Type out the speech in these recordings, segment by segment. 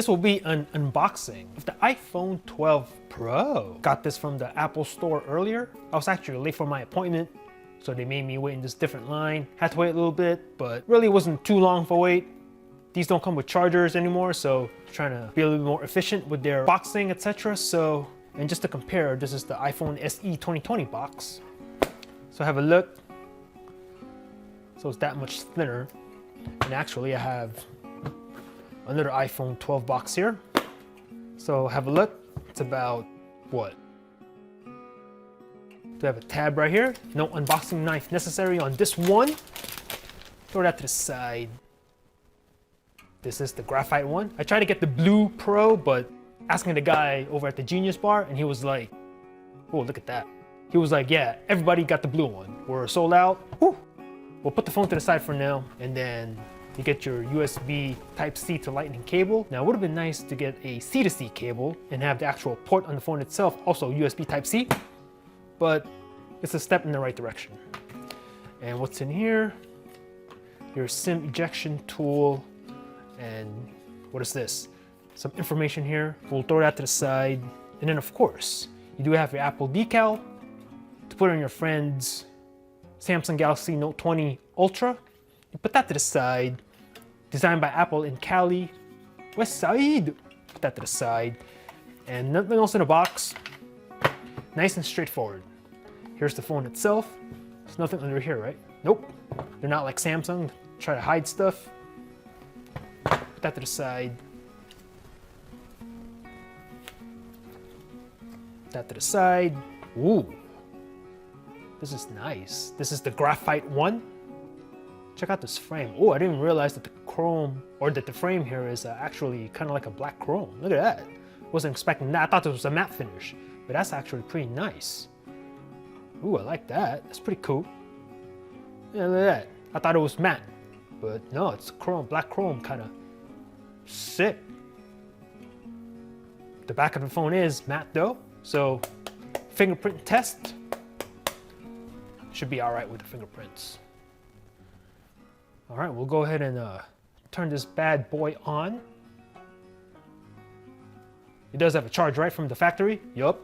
This will be an unboxing of the iPhone 12 Pro. Got this from the Apple store earlier. I was actually late for my appointment, so they made me wait in this different line. Had to wait a little bit, but really wasn't too long for wait. These don't come with chargers anymore, so trying to be a little bit more efficient with their boxing, etc. So, and just to compare, this is the iPhone SE 2020 box. So have a look. So it's that much thinner. And actually I have another iPhone 12 box here. So have a look. It's about what? Do I have a tab right here? No unboxing knife necessary on this one. Throw that to the side. This is the graphite one. I tried to get the blue Pro, but asking the guy over at the Genius Bar, and he was like, oh, look at that. He was like, yeah, everybody got the blue one. We're sold out. Whew. We'll put the phone to the side for now, and then you get your USB Type-C to Lightning cable. Now, it would have been nice to get a C-to-C cable and have the actual port on the phone itself, also USB Type-C, but it's a step in the right direction. And what's in here? Your SIM ejection tool, and what is this? Some information here. We'll throw that to the side. And then, of course, you do have your Apple decal to put on your friend's Samsung Galaxy Note 20 Ultra. You put that to the side. Designed by Apple in Cali, West Side. Put that to the side. And nothing else in the box. Nice and straightforward. Here's the phone itself. There's nothing under here, right? Nope. They're not like Samsung. Try to hide stuff. Put that to the side. That to the side. Ooh. This is nice. This is the graphite one. Check out this frame. Oh, I didn't realize that the chrome, or that the frame here is actually kind of like a black chrome. Look at that. Wasn't expecting that. I thought this was a matte finish, but that's actually pretty nice. Ooh, I like that. That's pretty cool. Yeah, look at that. I thought it was matte, but no, it's chrome, black chrome, kind of sick. The back of the phone is matte though, so fingerprint test. Should be all right with the fingerprints. All right, we'll go ahead and turn this bad boy on. It does have a charge right from the factory. Yup,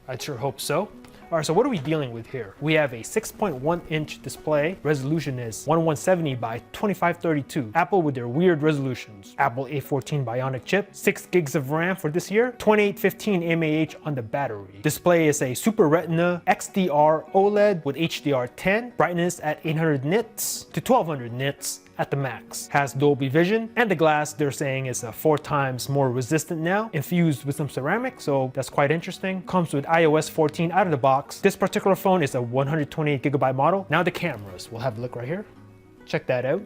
I'd sure hope so. All right, so what are we dealing with here? We have a 6.1-inch display. Resolution is 1170 by 2532. Apple with their weird resolutions. Apple A14 Bionic chip, 6 gigs of RAM for this year, 2815 mAh on the battery. Display is a Super Retina XDR OLED with HDR10, brightness at 800 nits to 1200 nits at the max. Has Dolby Vision, and the glass they're saying is 4 times more resistant now, infused with some ceramic, so that's quite interesting. Comes with iOS 14 out of the box. This particular phone is a 128GB model. Now the cameras, we'll have a look right here. Check that out.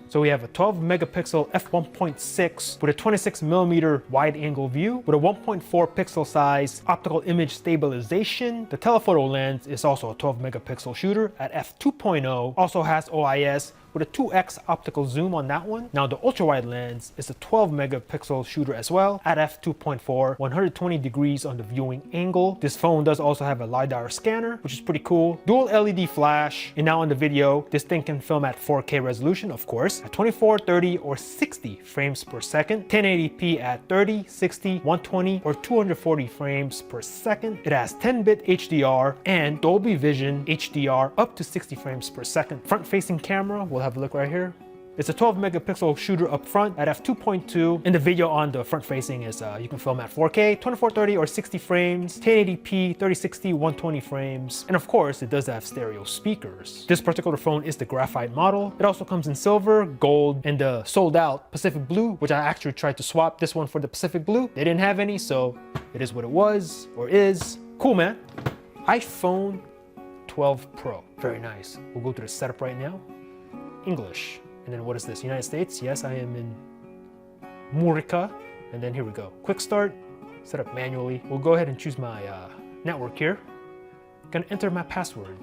So we have a 12 megapixel f1.6 with a 26mm wide angle view with a 1.4 pixel size optical image stabilization. The telephoto lens is also a 12 megapixel shooter at f2.0, also has OIS with a 2x optical zoom on that one. Now the ultra wide lens is a 12 megapixel shooter as well at f2.4, 120 degrees on the viewing angle. This phone does also have a LiDAR scanner, which is pretty cool. Dual LED flash, and now in the video, this thing can film at 4K resolution, of course, at 24, 30, or 60 frames per second, 1080p at 30, 60, 120, or 240 frames per second. It has 10-bit HDR and Dolby Vision HDR up to 60 frames per second. Front-facing camera, we'll have a look right here. It's a 12 megapixel shooter up front at f2.2. And the video on the front facing is you can film at 4K, 2430 or 60 frames, 1080p, 3060, 120 frames. And of course, it does have stereo speakers. This particular phone is the graphite model. It also comes in silver, gold, and the sold out Pacific Blue, which I actually tried to swap this one for the Pacific Blue. They didn't have any, so it is what it was, or is. Cool, man. iPhone 12 Pro. Very nice. We'll go through the setup right now. English. And then what is this? United States? Yes, I am in Murica. And then here we go. Quick start. Set up manually. We'll go ahead and choose my network here. Gonna enter my password.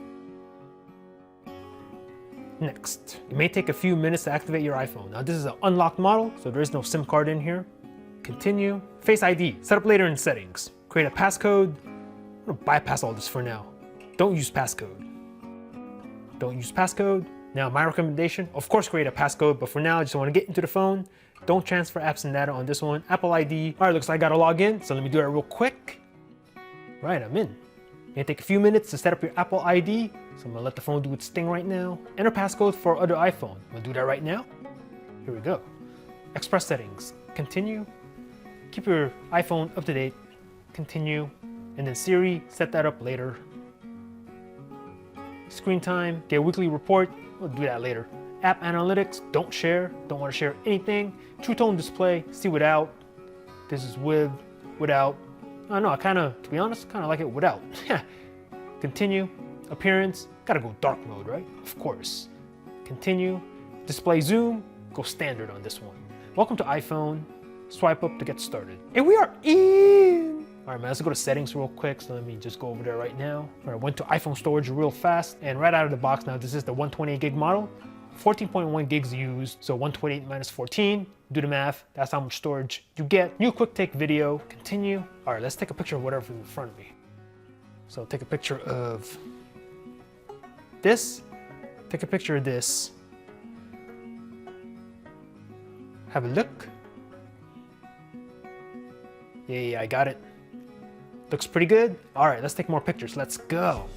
Next. It may take a few minutes to activate your iPhone. Now this is an unlocked model, so there is no SIM card in here. Continue. Face ID. Set up later in settings. Create a passcode. I'm gonna bypass all this for now. Don't use passcode. Don't use passcode. Now my recommendation, of course create a passcode, but for now I just want to get into the phone, Don't transfer apps and data on this one. Apple ID. All right, looks like I gotta log in, so let me do that real quick. Right, I'm in. It'll take a few minutes to set up your Apple ID, so I'm gonna let the phone do its thing right now. Enter passcode for other iPhone. We'll do that right now. Here we go. Express settings. Continue. Keep your iPhone up to date. Continue. And then Siri, set that up later. Screen time, get a weekly report. We'll do that later. App analytics, don't share. Don't want to share anything. True tone display, see without. This is with, without. I don't know, to be honest, kind of like it without. Continue. Appearance, gotta go dark mode, right? Of course. Continue. Display zoom, go standard on this one. Welcome to iPhone. Swipe up to get started. And we are in. All right, man, let's go to settings real quick. So let me just go over there right now. All right, went to iPhone storage real fast. And right out of the box now, this is the 128 gig model. 14.1 gigs used, so 128 minus 14. Do the math, that's how much storage you get. New quick take video, continue. All right, let's take a picture of whatever's in front of me. So take a picture of this, take a picture of this. Have a look. Yeah, I got it. Looks pretty good. All right, let's take more pictures. Let's go.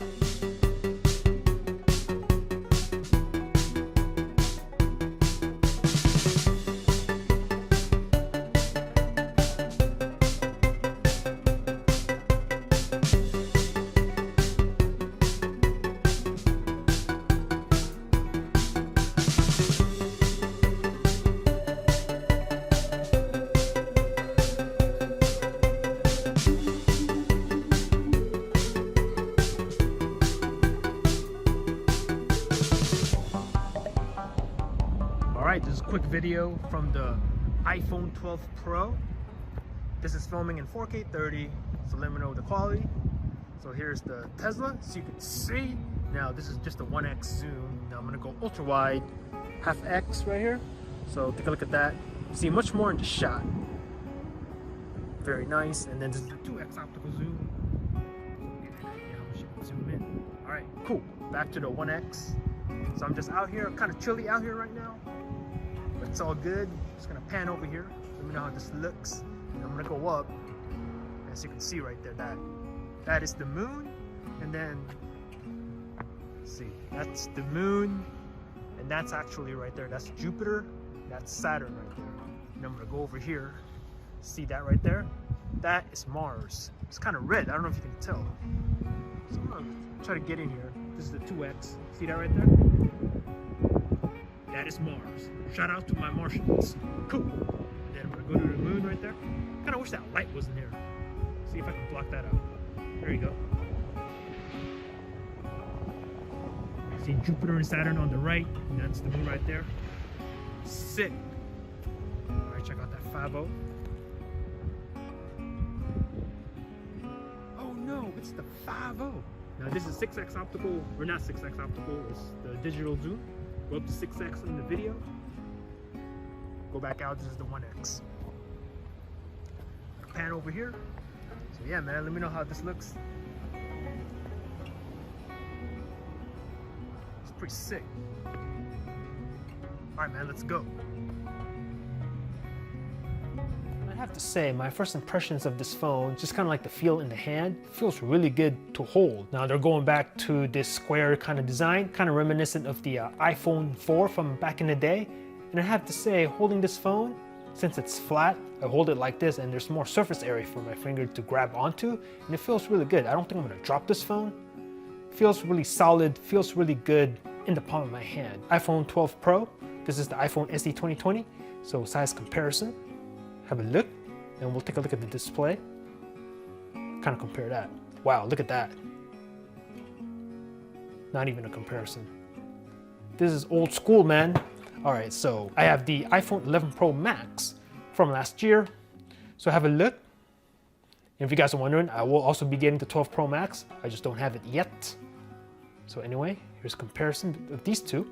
Alright, this is a quick video from the iPhone 12 Pro. This is filming in 4K 30, so let me know the quality. So here's the Tesla, so you can see. Now this is just a 1x zoom. Now I'm gonna go ultra wide, half X right here. So take a look at that. See much more in the shot. Very nice. And then this is the 2x optical zoom. Yeah, how much you can zoom in. Alright, cool. Back to the 1x. So I'm just out here, kind of chilly out here right now. But it's all good. Just gonna pan over here. Let me know how this looks. And I'm gonna go up. As you can see right there, that is the moon. And then, let's see, that's the moon. And that's actually right there. That's Jupiter. That's Saturn right there. And I'm gonna go over here. See that right there? That is Mars. It's kind of red. I don't know if you can tell. So I'm gonna try to get in here. This is the 2x. See that right there? That is Mars. Shout out to my Martians. Cool. And then I'm gonna go to the moon right there. Kind of wish that light wasn't here. See if I can block that out. There you go. See Jupiter and Saturn on the right, and that's the moon right there. Sick. All right, check out that 5.0. Oh no, it's the 5.0. Now this is 6x optical, or not 6x optical, it's the digital zoom. Go up to 6x in the video. Go back out, this is the 1x. Pan over here. So yeah, man, let me know how this looks. It's pretty sick. All right, man, let's go. I have to say, my first impressions of this phone, just kind of like the feel in the hand, feels really good to hold. Now they're going back to this square kind of design, kind of reminiscent of the iPhone 4 from back in the day. And I have to say, holding this phone, since it's flat, I hold it like this and there's more surface area for my finger to grab onto, and it feels really good. I don't think I'm gonna drop this phone. It feels really solid, feels really good in the palm of my hand. iPhone 12 Pro, this is the iPhone SE 2020, so size comparison. Have a look, and we'll take a look at the display. Kind of compare that. Wow, look at that. Not even a comparison. This is old school, man. All right, so I have the iPhone 11 Pro Max from last year. So have a look. And if you guys are wondering, I will also be getting the 12 Pro Max. I just don't have it yet. So anyway, here's a comparison of these two.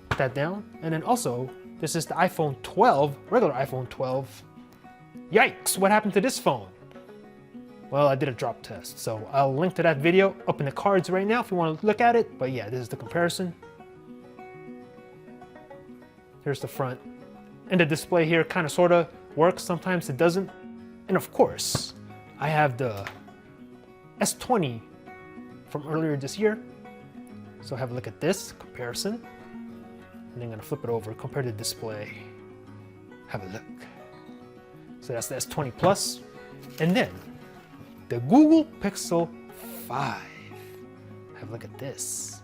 Put that down, and then also, this is the iPhone 12, regular iPhone 12. Yikes, what happened to this phone? Well, I did a drop test, so I'll link to that video up in the cards right now if you want to look at it. But yeah, this is the comparison. Here's the front. And the display here kind of sort of works, sometimes it doesn't. And of course, I have the S20 from earlier this year. So have a look at this comparison. And then I'm gonna flip it over, compare the display. Have a look. So that's the S20 Plus. And then the Google Pixel 5. Have a look at this.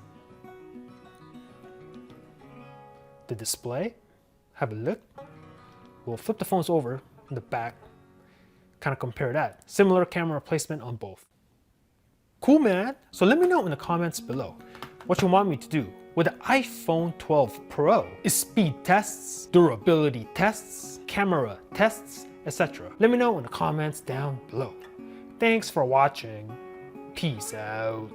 The display. Have a look. We'll flip the phones over in the back, kind of compare that. Similar camera placement on both. Cool, man. So let me know in the comments below what you want me to do with the iPhone 12 Pro. Is speed tests, durability tests, camera tests, etc. Let me know in the comments down below. Thanks for watching. Peace out.